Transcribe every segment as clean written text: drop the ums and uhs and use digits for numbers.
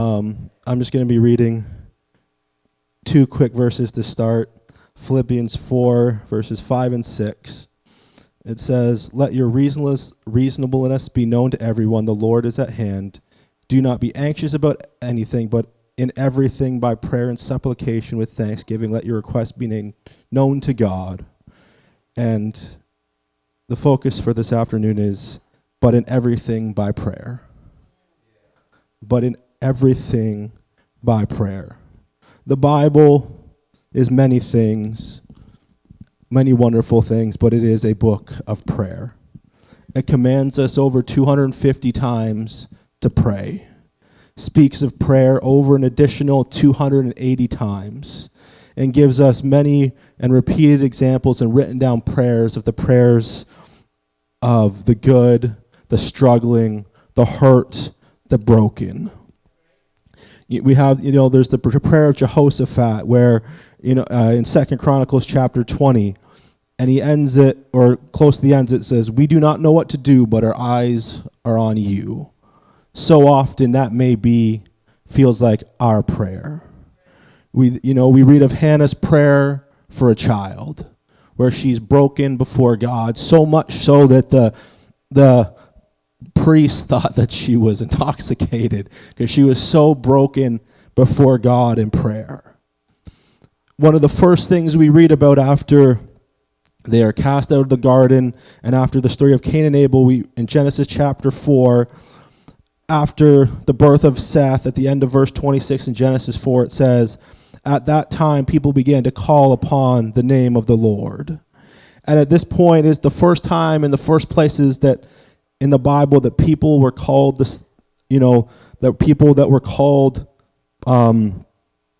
I'm just going to be reading two quick verses to start. Philippians 4, verses 5 and 6. It says, "Let your reasonableness be known to everyone. The Lord is at hand. Do not be anxious about anything, but in everything by prayer and supplication with thanksgiving, let your requests be known to God." And the focus for this afternoon is, but in everything by prayer. But in everything by prayer. The Bible is many things, many wonderful things, but it is a book of prayer. It commands us over 250 times to pray. Speaks of prayer over an additional 280 times, and gives us many and repeated examples and written down prayers of the prayers of the good, the struggling, the hurt, the broken. We have, there's the prayer of Jehoshaphat, where, in 2 Chronicles chapter 20, and he ends it, or close to the end, it says, "We do not know what to do, but our eyes are on you." So often that feels like our prayer. We read of Hannah's prayer for a child, where she's broken before God, so much so that the priest thought that she was intoxicated because she was so broken before God in prayer. One of the first things we read about after they are cast out of the garden, and after the story of Cain and Abel, in Genesis chapter 4, after the birth of Seth, at the end of verse 26 in Genesis 4, it says, "At that time people began to call upon the name of the Lord." And at this point is the first time in the first places that in the Bible that people were called that people that were called, that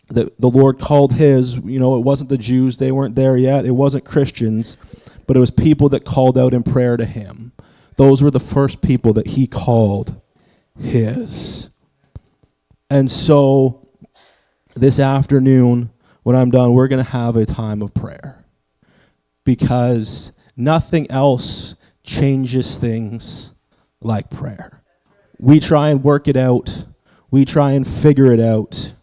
the Lord called his, it wasn't the Jews, they weren't there yet, it wasn't Christians, but it was people that called out in prayer to him. Those were the first people that he called his. And so this afternoon, when I'm done, we're going to have a time of prayer, because nothing else changes things like prayer. We try and work it out. We try and figure it out.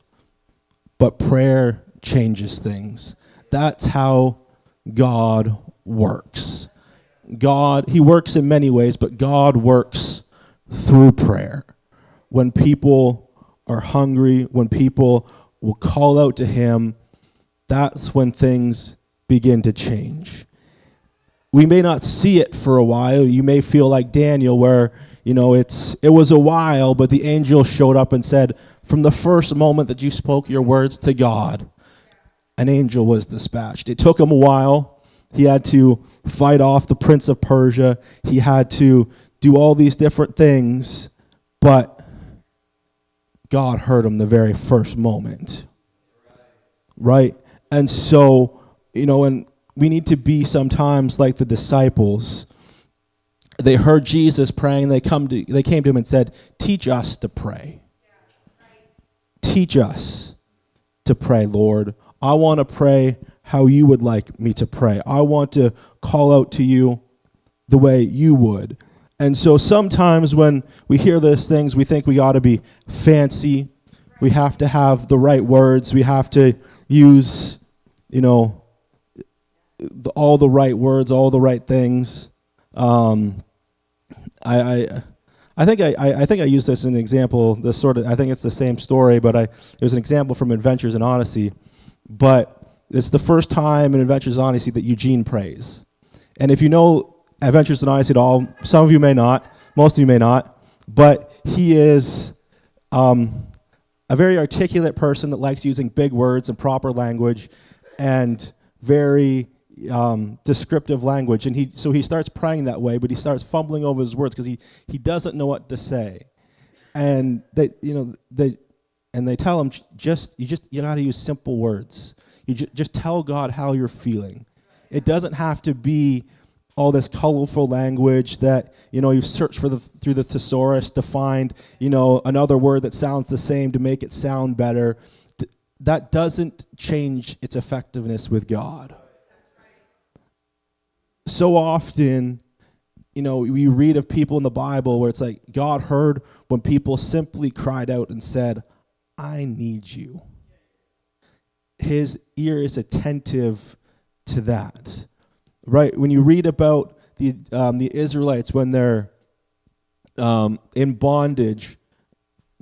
But prayer changes things. That's how God works. He works in many ways, but God works through prayer. When people are hungry, when people will call out to him, that's when things begin to change. We may not see it for a while. You may feel like Daniel, where, it was a while, but the angel showed up and said, from the first moment that you spoke your words to God, an angel was dispatched. It took him a while. He had to fight off the prince of Persia. He had to do all these different things, but God heard him the very first moment. Right? And so, and we need to be sometimes like the disciples. They heard Jesus praying. They came to him and said, "Teach us to pray. Teach us to pray, Lord. I want to pray how you would like me to pray. I want to call out to you the way you would." And so sometimes when we hear those things, we think we ought to be fancy. We have to have the right words. We have to use, all the right words, all the right things. I think I used this as an example. I think it's the same story, but there's an example from Adventures in Odyssey. But it's the first time in Adventures in Odyssey that Eugene prays. And if you know Adventures in Odyssey at all, some of you may not, most of you may not, but he is a very articulate person that likes using big words and proper language and very descriptive language. And he starts praying that way, but he starts fumbling over his words because he doesn't know what to say. And they tell him, you got to use simple words. You just tell God how you're feeling. It doesn't have to be all this colorful language that, you've searched through the thesaurus to find, another word that sounds the same to make it sound better. That doesn't change its effectiveness with God. So often, we read of people in the Bible where it's like God heard when people simply cried out and said, I need you. His ear is attentive to that, right? When you read about the Israelites when they're in bondage,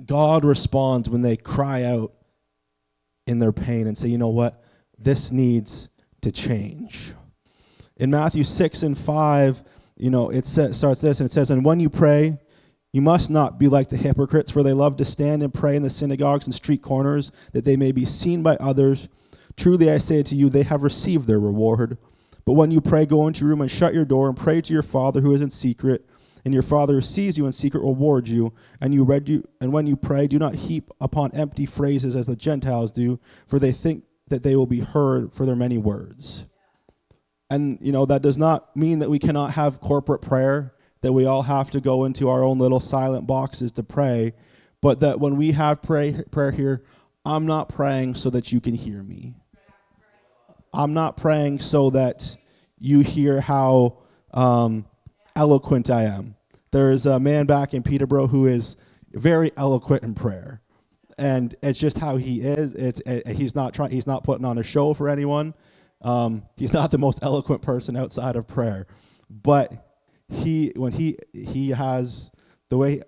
God responds when they cry out in their pain and say, you know what, this needs to change. In Matthew 6 and 5, it starts this, and it says, and when you pray, you must not be like the hypocrites, for they love to stand and pray in the synagogues and street corners, that they may be seen by others. Truly I say to you, they have received their reward. But when you pray, go into your room and shut your door and pray to your Father who is in secret, and your Father who sees you in secret will reward you. And when you pray, do not heap upon empty phrases as the Gentiles do, for they think that they will be heard for their many words. And, that does not mean that we cannot have corporate prayer, that we all have to go into our own little silent boxes to pray, but that when we have prayer here, I'm not praying so that you can hear me. I'm not praying so that you hear how eloquent I am. There's a man back in Peterborough who is very eloquent in prayer, and it's just how he is. He's not putting on a show for anyone. He's not the most eloquent person outside of prayer, but when he has the way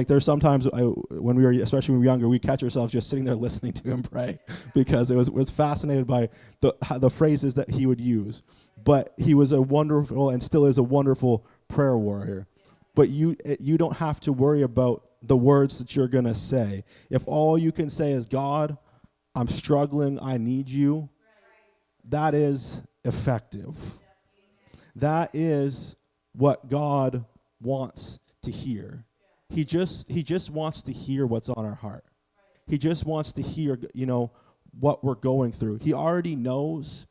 there's sometimes when we were, especially when we were younger, we catch ourselves just sitting there listening to him pray because it was fascinated by the phrases that he would use. But he was a wonderful and still is a wonderful prayer warrior. But you don't have to worry about the words that you're going to say. If all you can say is, God, I'm struggling, I need you, that is effective. That is what God wants to hear. He just wants to hear what's on our heart. He just wants to hear, what we're going through. He already knows,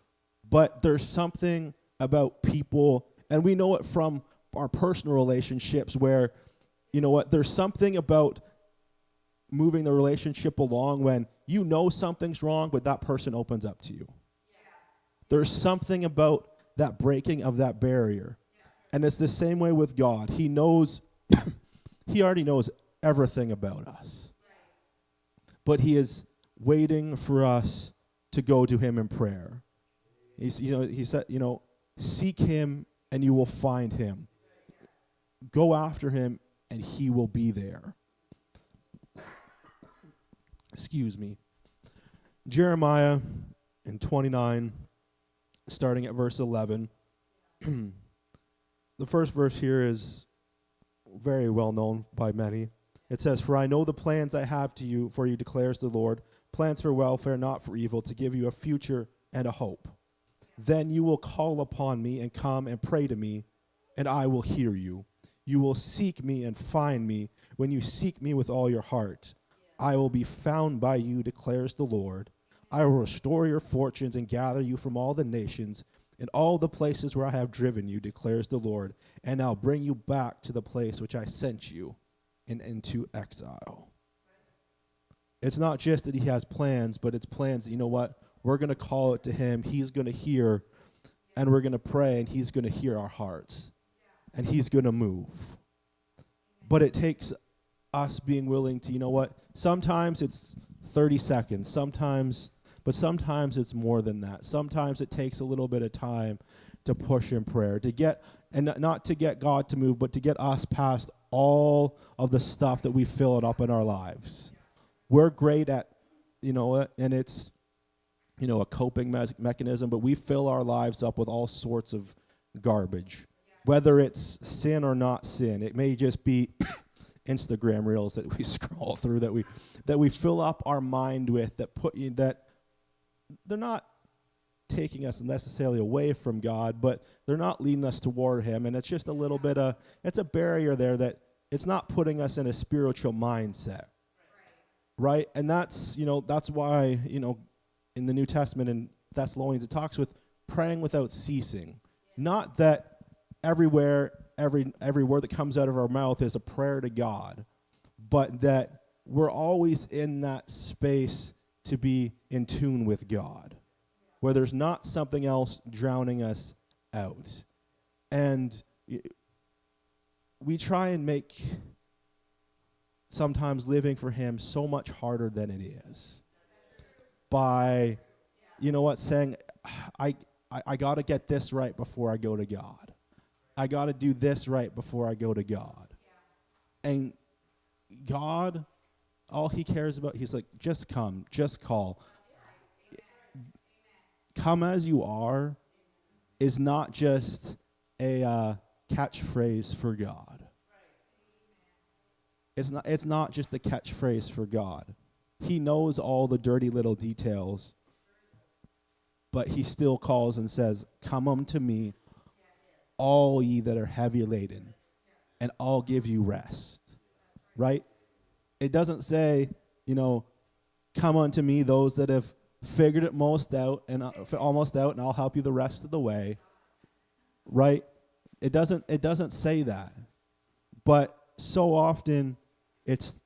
but there's something about people, and we know it from our personal relationships where, there's something about moving the relationship along when something's wrong, but that person opens up to you. There's something about that breaking of that barrier. And it's the same way with God. He knows, he already knows everything about us. But he is waiting for us to go to him in prayer. He said, seek him and you will find him. Go after him and he will be there. Excuse me. Jeremiah in 29, starting at verse 11. The first verse here is very well known by many. It says, for I know the plans I have for you, declares the Lord, plans for welfare, not for evil, to give you a future and a hope. Then you will call upon me and come and pray to me, and I will hear you. You will seek me and find me when you seek me with all your heart. I will be found by you, declares the Lord. I will restore your fortunes and gather you from all the nations and all the places where I have driven you, declares the Lord, and I'll bring you back to the place which I sent you into exile. It's not just that he has plans, but it's plans that, we're going to call it to him, he's going to hear, and we're going to pray, and he's going to hear our hearts, and he's going to move. But it takes us being willing to, sometimes it's 30 seconds, sometimes it's more than that. Sometimes it takes a little bit of time to push in prayer, not to get God to move, but to get us past all of the stuff that we fill it up in our lives. We're great at, and it's, a coping mechanism, but we fill our lives up with all sorts of garbage, whether it's sin or not sin. It may just be Instagram reels that we scroll through, that we fill up our mind with, that they're not taking us necessarily away from God, but they're not leading us toward him. And it's just a little bit it's a barrier there that it's not putting us in a spiritual mindset. Right? And that's why, in the New Testament in Thessalonians, it talks with praying without ceasing. Not that every word that comes out of our mouth is a prayer to God, but that we're always in that space to be in tune with God, where there's not something else drowning us out. And we try and make sometimes living for him so much harder than it is. By, you know what, saying, I got to get this right before I go to God. I got to do this right before I go to God. And God, all he cares about, he's like, just come, just call. Come as you are is not just a catchphrase for God. It's not just a catchphrase for God. He knows all the dirty little details, but he still calls and says, come unto me, all ye that are heavy laden, and I'll give you rest. Right? It doesn't say, come unto me, those that have figured it most out and almost out, and I'll help you the rest of the way. Right? It doesn't say that. But so often it's,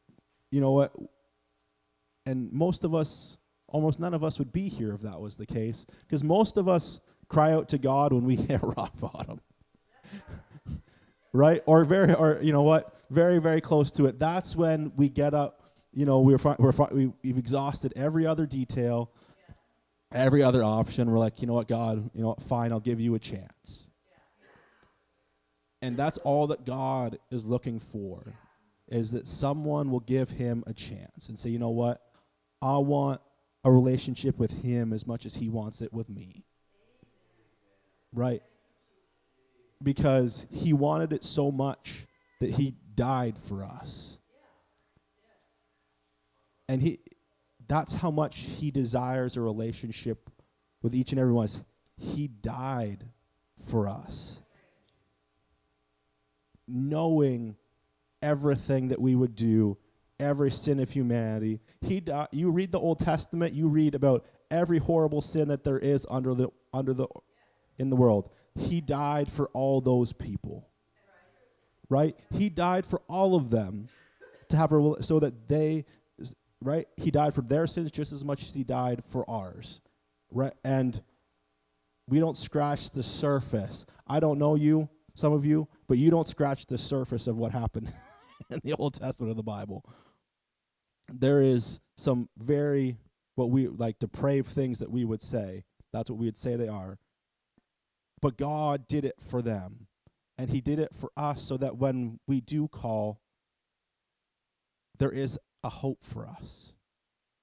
and most of us, almost none of us would be here if that was the case, because most of us cry out to God when we hit rock bottom. Right? Or very, very close to it. That's when we get up, we've exhausted every other detail, every other option. We're like, God, fine, I'll give you a chance. And that's all that God is looking for, is that someone will give him a chance and say, you know what, I want a relationship with him as much as he wants it with me. Right? Because he wanted it so much that he died for us. And that's how much he desires a relationship with each and every one of us. He died for us, knowing everything that we would do, every sin of humanity. He died. You read the Old Testament, you read about every horrible sin that there is in the world. He died for all those people. Right? He died for all of them to have so that they, right? He died for their sins just as much as he died for ours. Right? And we don't scratch the surface. I don't know you, some of you, but you don't scratch the surface of what happened in the Old Testament of the Bible. There is some very, what we like, depraved things that we would say. That's what we would say they are. But God did it for them. And he did it for us so that when we do call, there is a hope for us.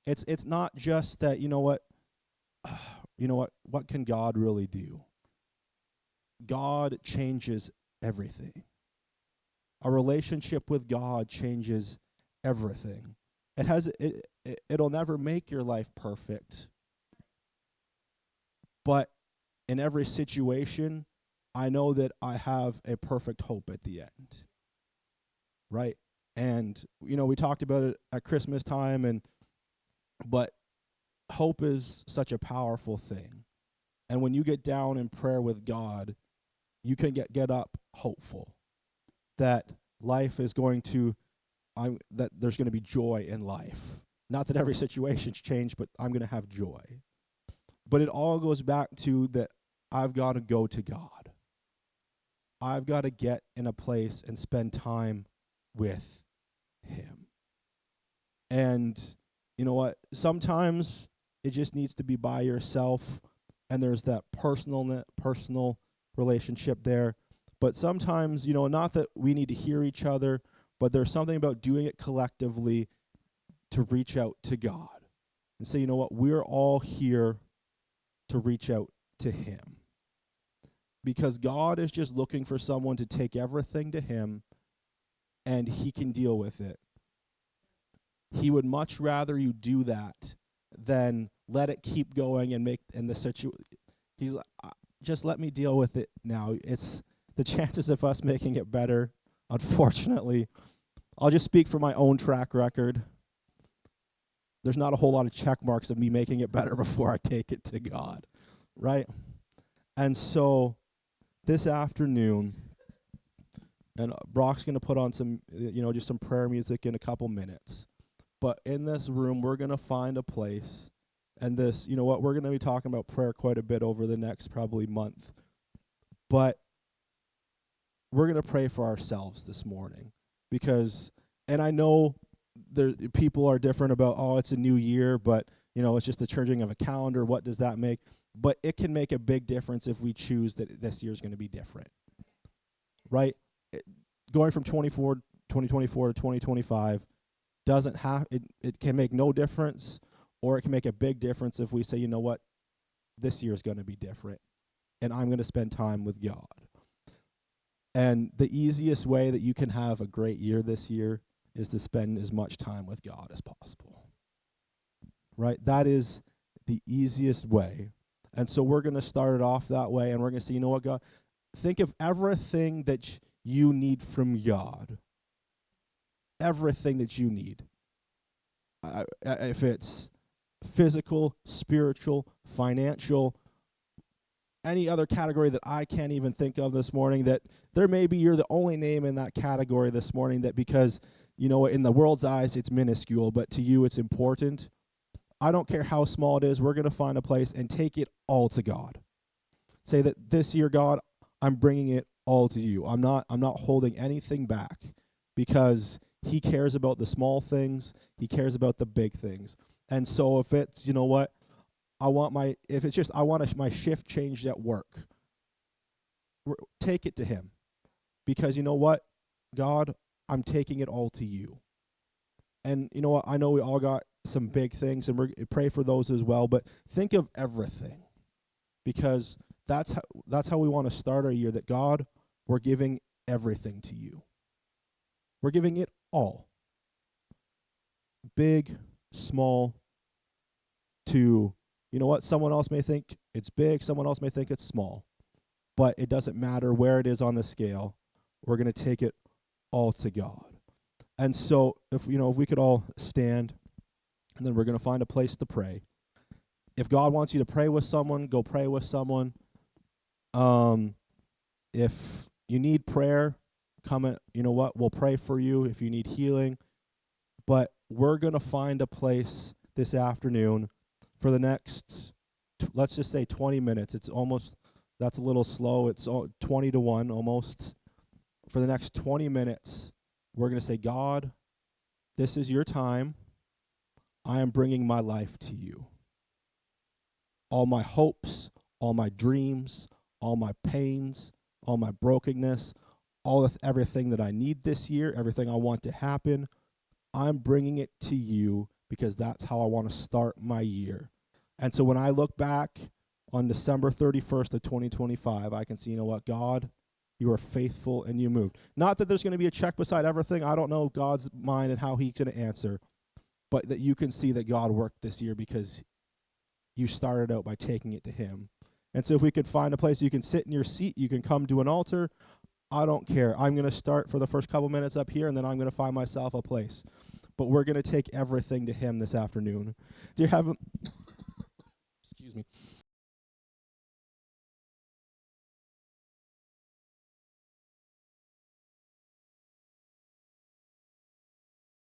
It's not just that, what can God really do? God changes everything. A relationship with God changes everything. It'll never make your life perfect. But in every situation, I know that I have a perfect hope at the end. Right? And, we talked about it at Christmas time, but hope is such a powerful thing. And when you get down in prayer with God, you can get up hopeful that life is going to, that there's going to be joy in life. Not that every situation's changed, but I'm going to have joy. But it all goes back to that I've got to go to God. I've got to get in a place and spend time with him. And you know what? Sometimes it just needs to be by yourself, and there's that personal relationship there. But sometimes, not that we need to hear each other, but there's something about doing it collectively to reach out to God and say, you know what? We're all here to reach out to him. Because God is just looking for someone to take everything to him, and he can deal with it. He would much rather you do that than let it keep going and the situation. He's like, just let me deal with it now. It's the chances of us making it better, unfortunately. I'll just speak for my own track record. There's not a whole lot of check marks of me making it better before I take it to God, right? And so this afternoon, and Brock's going to put on some, just some prayer music in a couple minutes. But in this room, we're going to find a place. And this, we're going to be talking about prayer quite a bit over the next probably month. But we're going to pray for ourselves this morning. And I know people are different about, oh, it's a new year, but it's just the changing of a calendar. What does that make? But it can make a big difference if we choose that this year is going to be different, right? Going from 2024 to 2025 doesn't have it can make no difference, or it can make a big difference if we say, you know what, this year is going to be different, and I'm going to spend time with God. And the easiest way that you can have a great year this year is to spend as much time with God as possible. Right? That is the easiest way. And so we're going to start it off that way, and we're going to say, you know what, God, think of everything that you need from God. Everything that you need. If it's physical, spiritual, financial, any other category that I can't even think of this morning, that there may be you're the only name in that category this morning, that because, in the world's eyes, it's minuscule, but to you it's important. I don't care how small it is, we're going to find a place and take it all to God. Say that this year, God, I'm bringing it all to you. I'm not holding anything back, because he cares about the small things. He cares about the big things. And so if it's, I want my shift changed at work, take it to him. Because you know what, God, I'm taking it all to you. And you know what, I know we all got some big things, and we pray for those as well, but think of everything. Because that's how we want to start our year, that God, we're giving everything to you. We're giving it all. Big, small, to, someone else may think it's big, someone else may think it's small. But it doesn't matter where it is on the scale. We're going to take it all to God. And so if we could all stand, and then we're going to find a place to pray. If God wants you to pray with someone, go pray with someone. If you need prayer, come, we'll pray for you if you need healing. But we're going to find a place this afternoon for the next, let's just say 20 minutes. That's a little slow. It's 20 to 1 almost. For the next 20 minutes, we're going to say, God, this is your time. I am bringing my life to you. All my hopes, all my dreams, all my pains, all my brokenness, everything that I need this year, everything I want to happen, I'm bringing it to you, because that's how I want to start my year. And so when I look back on December 31st of 2025, I can see, God, you are faithful and you moved. Not that there's going to be a check beside everything. I don't know God's mind and how he's going to answer, but that you can see that God worked this year because you started out by taking it to him. And so if we could find a place you can sit in your seat, you can come to an altar. I don't care. I'm going to start for the first couple minutes up here, and then I'm going to find myself a place. But we're going to take everything to him this afternoon. Dear Heaven, excuse me.